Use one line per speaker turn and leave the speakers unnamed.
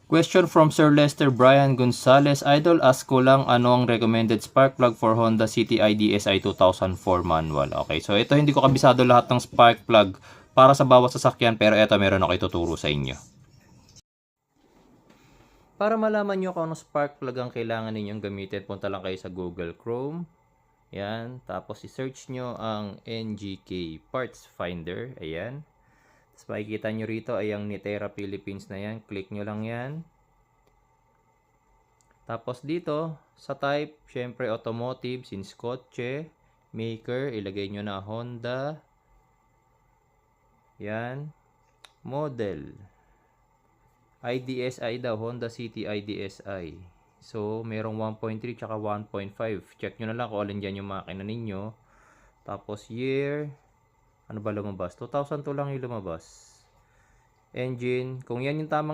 Question from Sir Lester Brian Gonzalez. Idol, ask ko lang anong recommended spark plug for Honda City IDSI 2004 manual. Okay, so ito hindi ko kabisado lahat ng spark plug para sa bawat sasakyan, pero ito meron ako ituturo sa inyo. Para malaman nyo kung anong spark plug ang kailangan ninyong gamitin, punta lang kayo sa Google Chrome. Yan, tapos i-search nyo ang NGK Parts Finder. Ayan. Tapos makikita nyo rito ay ang Nitera Philippines na yan. Click nyo lang yan. Tapos dito, sa type, syempre automotive, since kotse, maker, ilagay nyo na Honda. Yan. Model. IDSI daw, Honda City IDSI. So, merong 1.3 tsaka 1.5. Check nyo na lang kung alin dyan yung makina ninyo. Tapos year, ano ba lumabas? 2002 lang yung lumabas. Engine, kung yan yung tamang